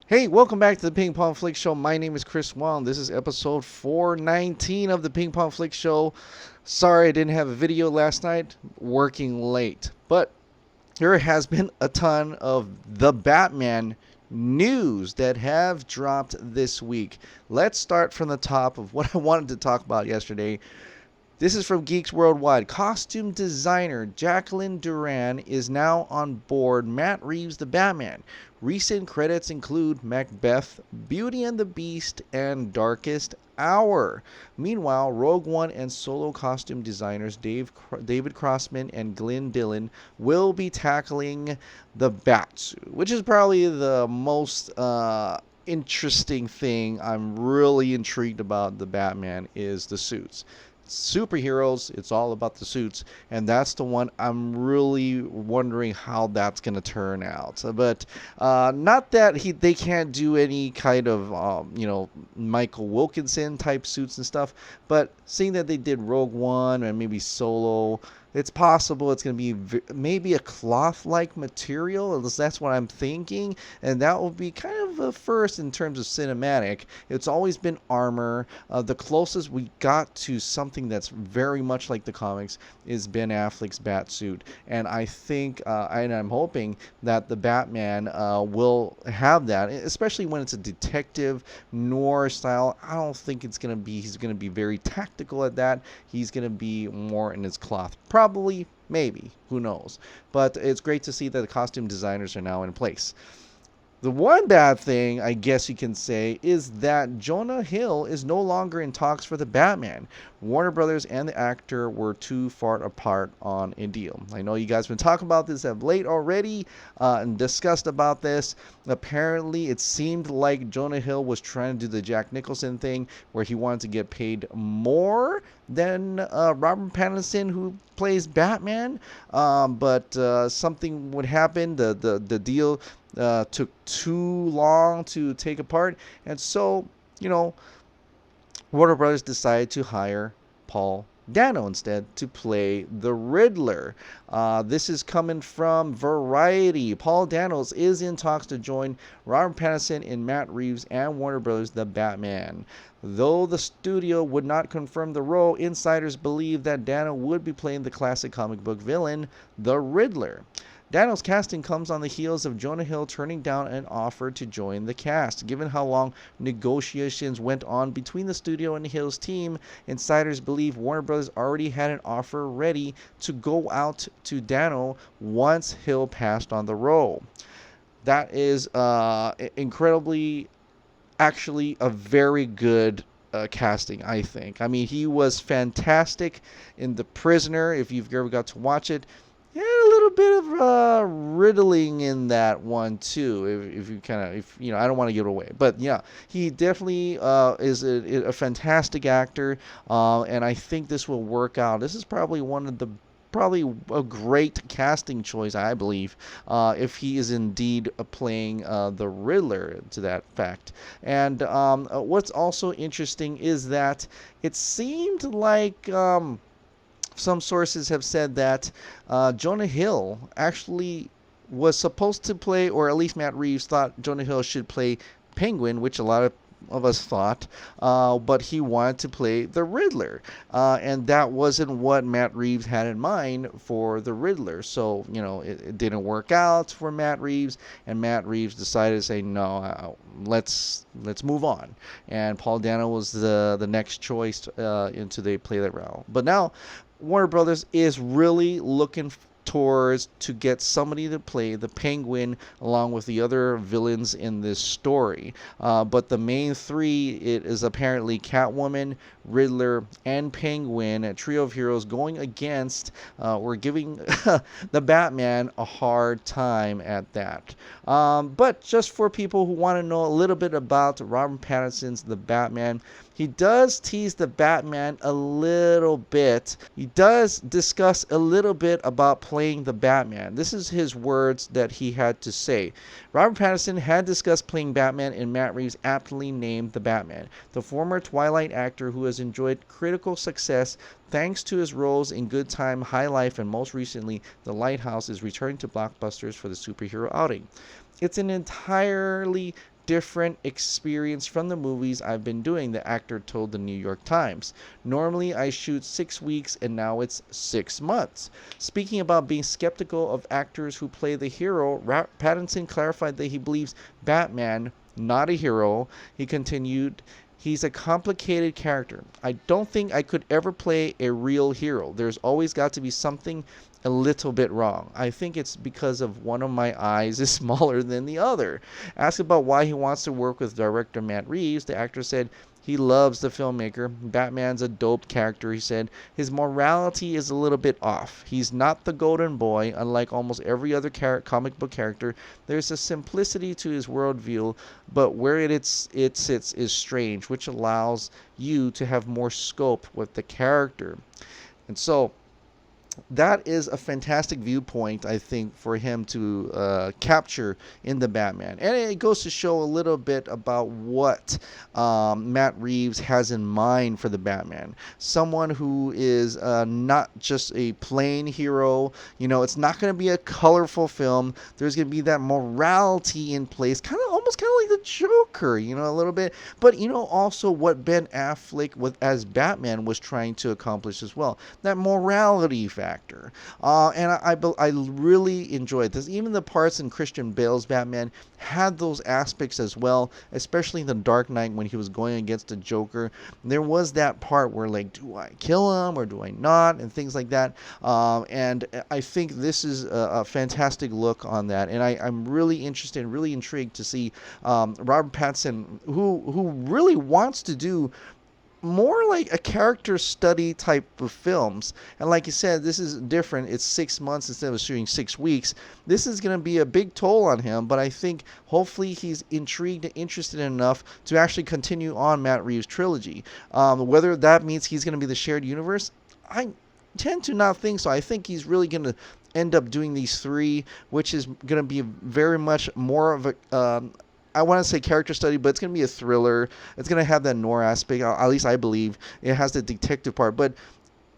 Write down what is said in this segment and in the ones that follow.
Hey, welcome back to the Ping Pong Flix Show. My name is Chris Wong. This is episode 419 of the Ping Pong Flix Show. Sorry I didn't have a video last night, working late. But there has been a ton of the Batman news that have dropped this week. Let's start from the top of what I wanted to talk about yesterday. This is from Geeks Worldwide. Costume designer Jacqueline Duran is now on board Matt Reeves' The Batman. Recent credits include Macbeth, Beauty and the Beast, and Darkest Hour. Meanwhile, Rogue One and solo costume designers David Crossman and Glenn Dillon will be tackling the Batsuit, which is probably the most interesting thing. I'm really intrigued about the Batman is the suits. Superheroes, it's all about the suits, and that's the one I'm really wondering how that's going to turn out. But not that they can't do any kind of Michael Wilkinson type suits and stuff, but seeing that they did Rogue One and maybe Solo, it's possible it's going to be maybe a cloth-like material. At least that's what I'm thinking, and that will be kind of a first in terms of cinematic. It's always been armor. The closest we got to something that's very much like the comics is Ben Affleck's Batsuit, and I think and I'm hoping that the Batman will have that, especially when it's a detective noir style. I don't think he's going to be very tactical at that. He's going to be more in his cloth. Probably, maybe, who knows. But it's great to see that the costume designers are now in place. The one bad thing, I guess you can say, is that Jonah Hill is no longer in talks for the Batman. Warner Brothers and the actor were too far apart on a deal. I know you guys have been talking about this of late already and discussed about this. Apparently, it seemed like Jonah Hill was trying to do the Jack Nicholson thing where he wanted to get paid more than Robert Pattinson, who plays Batman. But something would happen. The deal took too long to take apart, and so Warner Brothers decided to hire Paul Dano instead to play the Riddler. This is coming from Variety. Paul Dano is in talks to join Robert Pattinson and Matt Reeves and Warner Brothers' The Batman. Though the studio would not confirm the role, insiders believe that Dano would be playing the classic comic book villain, the Riddler. Dano's casting comes on the heels of Jonah Hill turning down an offer to join the cast. Given how long negotiations went on between the studio and Hill's team, insiders believe Warner Bros. Already had an offer ready to go out to Dano once Hill passed on the role. That is incredibly, actually, a very good casting, I think. I mean, he was fantastic in The Prisoner, if you've ever got to watch it. Yeah, a little bit of riddling in that one too. If you I don't want to give it away, but yeah, he definitely is a fantastic actor, and I think this will work out. This is probably probably a great casting choice, I believe, if he is indeed playing the Riddler to that fact. And what's also interesting is that it seemed like. Some sources have said that Jonah Hill actually was supposed to play, or at least Matt Reeves thought Jonah Hill should play Penguin, which a lot of us thought, but he wanted to play the Riddler, and that wasn't what Matt Reeves had in mind for the Riddler. So it didn't work out for Matt Reeves, and Matt Reeves decided to say no, let's move on. And Paul Dano was the next choice into they play that role. But now Warner Brothers is really looking towards to get somebody to play the Penguin along with the other villains in this story. But the main three, it is apparently Catwoman, Riddler, and Penguin, a trio of heroes going against or giving the Batman a hard time at that. But just for people who want to know a little bit about Robert Pattinson's The Batman, he does tease the Batman a little bit. He does discuss a little bit about playing the Batman. This is his words that he had to say. Robert Pattinson had discussed playing Batman, and Matt Reeves aptly named the Batman. The former Twilight actor, who has enjoyed critical success thanks to his roles in Good Time, High Life, and most recently The Lighthouse, is returning to blockbusters for the superhero outing. It's an entirely different experience from the movies I've been doing, the actor told the New York Times. Normally I shoot 6 weeks and now it's 6 months. Speaking about being skeptical of actors who play the hero, Pattinson clarified that he believes Batman, not a hero. He continued, he's a complicated character. I don't think I could ever play a real hero. There's always got to be something a little bit wrong. I think it's because of one of my eyes is smaller than the other. Asked about why he wants to work with director Matt Reeves, the actor said he loves the filmmaker. Batman's a dope character, he said. His morality is a little bit off. He's not the golden boy, unlike almost every other comic book character. There's a simplicity to his worldview, but where it sits is strange, which allows you to have more scope with the character. And so that is a fantastic viewpoint, I think, for him to capture in the Batman. And it goes to show a little bit about what Matt Reeves has in mind for the Batman. Someone who is not just a plain hero. You know, it's not going to be a colorful film. There's going to be that morality in place, almost kind of like the Joker, you know, a little bit. But, you know, also what Ben Affleck as Batman was trying to accomplish as well. That morality factor. And I really enjoyed this. Even the parts in Christian Bale's Batman had those aspects as well, especially in The Dark Knight when he was going against the Joker. There was that part where, like, do I kill him or do I not, and things like that. And I think this is a fantastic look on that. And I'm really interested, really intrigued to see Robert Pattinson, who really wants to do more like a character study type of films. And like you said, this is different. It's 6 months instead of shooting 6 weeks. This is going to be a big toll on him, but I think hopefully he's intrigued and interested enough to actually continue on Matt Reeves' trilogy. Whether that means he's going to be the shared universe, I tend to not think so. I think he's really going to end up doing these 3, which is going to be very much more of a I want to say character study, but it's going to be a thriller. It's going to have that noir aspect, at least I believe. It has the detective part. But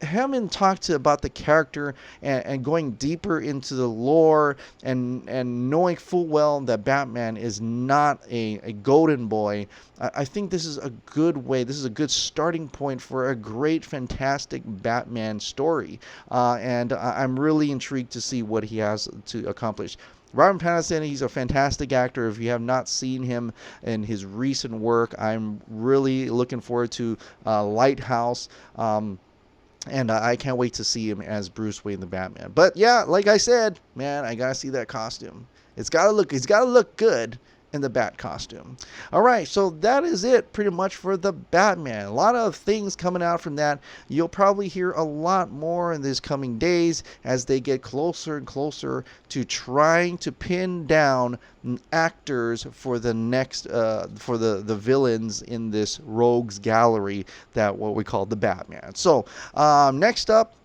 having talked about the character and going deeper into the lore and knowing full well that Batman is not a golden boy, I think this is a good way. This is a good starting point for a great, fantastic Batman story. And I'm really intrigued to see what he has to accomplish. Robert Pattinson, he's a fantastic actor. If you have not seen him in his recent work, I'm really looking forward to Lighthouse. And I can't wait to see him as Bruce Wayne the Batman. But yeah, like I said, man, I gotta see that costume. He's gotta look good in the Bat costume. All right, so that is it pretty much for the Batman. A lot of things coming out from that. You'll probably hear a lot more in these coming days as they get closer and closer to trying to pin down actors for the next for the villains in this rogues gallery that what we call the Batman. So next up,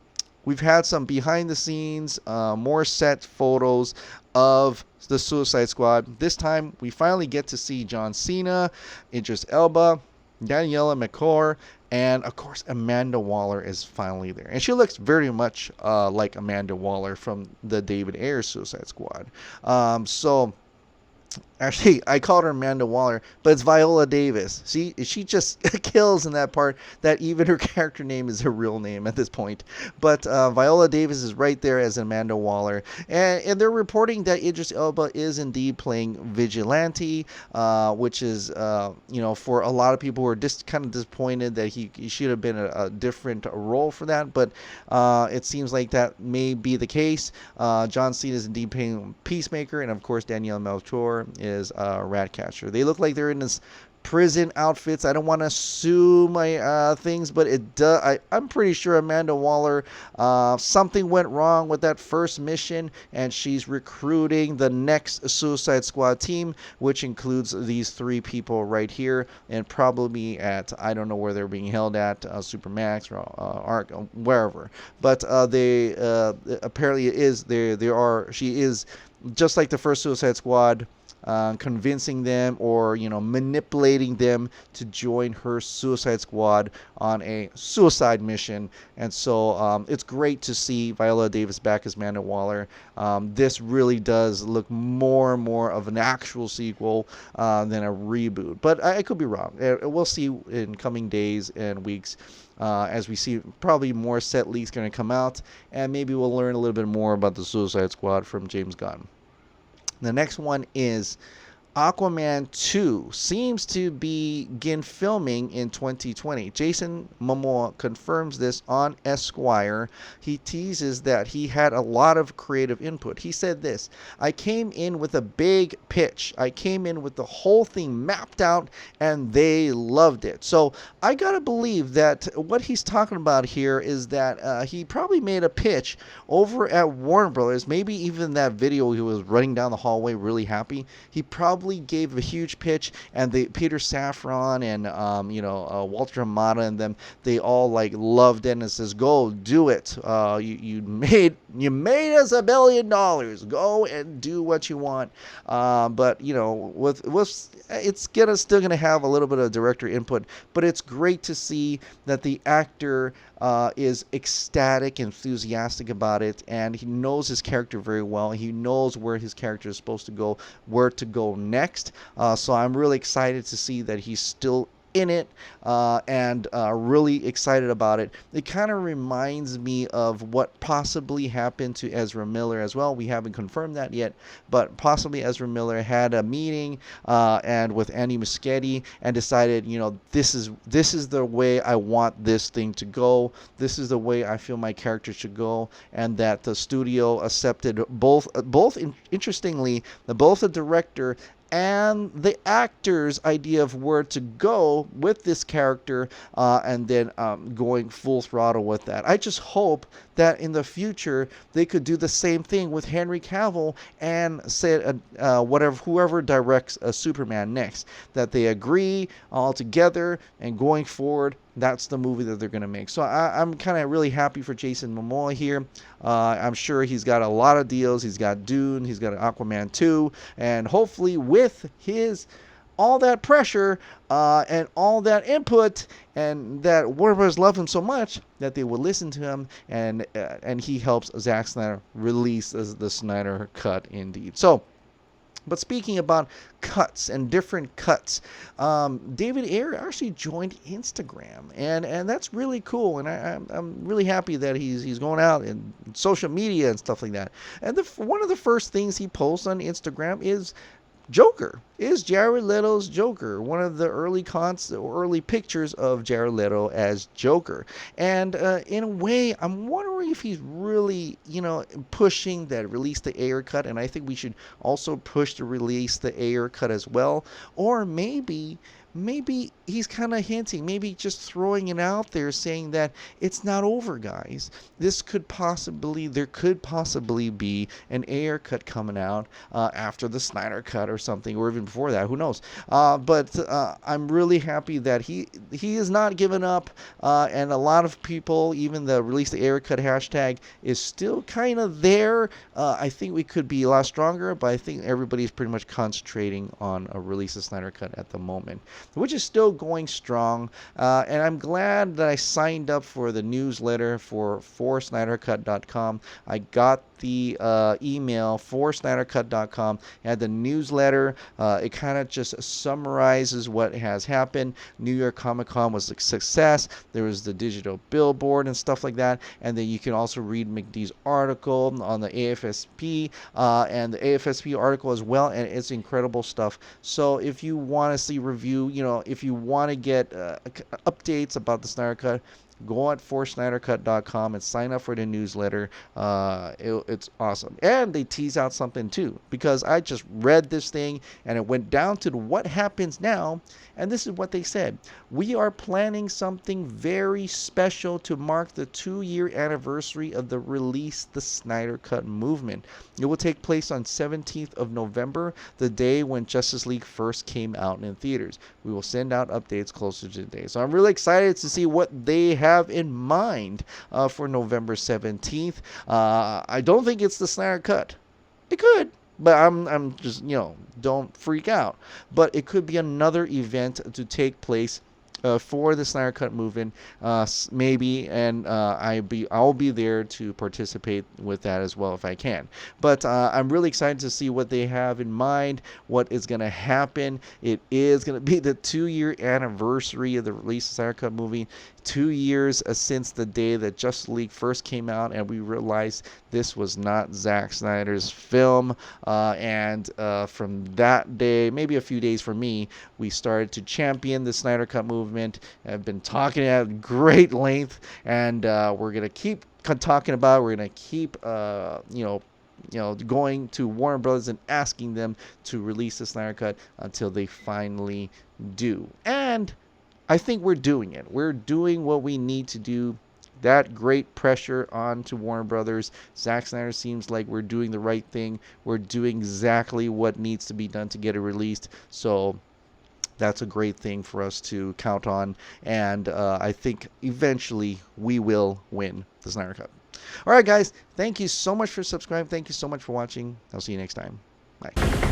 we've had some behind the scenes, more set photos of the Suicide Squad. This time, we finally get to see John Cena, Idris Elba, Daniela, Melchior, and of course, Amanda Waller is finally there. And she looks very much like Amanda Waller from the David Ayer Suicide Squad. Actually, I called her Amanda Waller, but it's Viola Davis. See, she just kills in that part that even her character name is her real name at this point. But Viola Davis is right there as Amanda Waller. And they're reporting that Idris Elba is indeed playing Vigilante, which is, for a lot of people who are kind of disappointed that he should have been a different role for that. But it seems like that may be the case. John Cena is indeed playing Peacemaker, and of course, Danielle Melchior is Ratcatcher. They look like they're in this prison outfits. I don't want to assume things, but I'm pretty sure Amanda Waller, something went wrong with that first mission, and she's recruiting the next Suicide Squad team, which includes these 3 people right here, and probably at, I don't know where they're being held at, Supermax or Arc, wherever. But they apparently she is just like the first Suicide Squad. convincing them or manipulating them to join her Suicide Squad on a suicide mission. And so it's great to see Viola Davis back as Amanda Waller. This really does look more and more of an actual sequel than a reboot, but I could be wrong. We'll see in coming days and weeks. As we see probably more set leaks going to come out, and maybe we'll learn a little bit more about the Suicide Squad from James Gunn. The next one is Aquaman 2 seems to begin filming in 2020. Jason Momoa confirms this on Esquire. He teases that he had a lot of creative input. He said this: "I came in with a big pitch. I came in with the whole thing mapped out, and they loved it." So I gotta believe that what he's talking about here is that he probably made a pitch over at Warner Brothers. Maybe even that video he was running down the hallway really happy. He probably gave a huge pitch, and Peter Safran and Walter Amada and them, they all like loved it and says, "Go do it. You made us $1 billion. Go and do what you want." But with it's still gonna have a little bit of director input, but it's great to see that the actor is ecstatic, enthusiastic about it, and he knows his character very well. He knows where his character is supposed to go, where to go next. So I'm really excited to see that he's still in it, and really excited about it. It kind of reminds me of what possibly happened to Ezra Miller as well. We haven't confirmed that yet, but possibly Ezra Miller had a meeting and with Andy Muschietti and decided, this is the way I want this thing to go. This is the way I feel my character should go, and that the studio accepted both interestingly, both the director and the actor's idea of where to go with this character, and then going full throttle with that. I just hope that in the future they could do the same thing with Henry Cavill and say whoever directs a Superman next, that they agree all together, and going forward, that's the movie that they're going to make. So I'm kind of really happy for Jason Momoa here. I'm sure he's got a lot of deals. He's got Dune, he's got Aquaman 2, and hopefully with his all that pressure and all that input, and that Warner Bros. Love him so much that they will listen to him, and he helps Zack Snyder release the Snyder Cut indeed. So, but speaking about cuts and different cuts, David Ayer actually joined Instagram, and that's really cool. And I'm really happy that he's going out in social media and stuff like that. And one of the first things he posts on Instagram is Jared Leto's Joker, one of the early pictures of Jared Leto as Joker. And in a way, I'm wondering if he's really, pushing that release the Ayer Cut, and I think we should also push to release the Ayer Cut as well. Or maybe he's kind of hinting, maybe just throwing it out there, saying that it's not over, guys. There could possibly be an Ayer Cut coming out after the Snyder Cut or something, or even before that. Who knows? But I'm really happy that he is not giving up, and a lot of people, even the release the Ayer Cut hashtag is still kind of there. I think we could be a lot stronger, but I think everybody's pretty much concentrating on a release of Snyder Cut at the moment, which is still going strong. And I'm glad that I signed up for the newsletter for SnyderCut.com. I got the email for SnyderCut.com, and the newsletter, it kind of just summarizes what has happened. New York Comic Con was a success. There was the digital billboard and stuff like that, and then you can also read McDee's article on the AFSP, and the AFSP article as well, and it's incredible stuff. So if you want to see review, if you want to get updates about the Snyder Cut, go at ForSnyderCut.com and sign up for the newsletter. It's awesome. And they tease out something too, because I just read this thing and it went down to what happens now. And this is what they said: "We are planning something very special to mark the 2-year anniversary of the release the Snyder Cut movement. It will take place on 17th of November, the day when Justice League first came out in theaters. We will send out updates closer to the day." So I'm really excited to see what they have in mind for November 17th. I don't think it's the Snyder Cut. It could, But I'm just, don't freak out. But it could be another event to take place for the Snyder Cut movement, maybe, and I'll be there to participate with that as well if I can. But I'm really excited to see what they have in mind, what is going to happen. It is going to be the 2-year anniversary of the release of the Snyder Cut movie. 2 years since the day that Justice League first came out, and we realized this was not Zack Snyder's film. And from that day, maybe a few days for me, we started to champion the Snyder Cut movement. I've been talking at great length, and we're gonna keep talking about it. We're gonna keep, going to Warner Brothers and asking them to release the Snyder Cut until they finally do. And I think we're doing it. We're doing what we need to do. That great pressure onto Warner Brothers. Zack Snyder seems like we're doing the right thing. We're doing exactly what needs to be done to get it released. So that's a great thing for us to count on. And I think eventually we will win the Snyder Cut. All right, guys. Thank you so much for subscribing. Thank you so much for watching. I'll see you next time. Bye.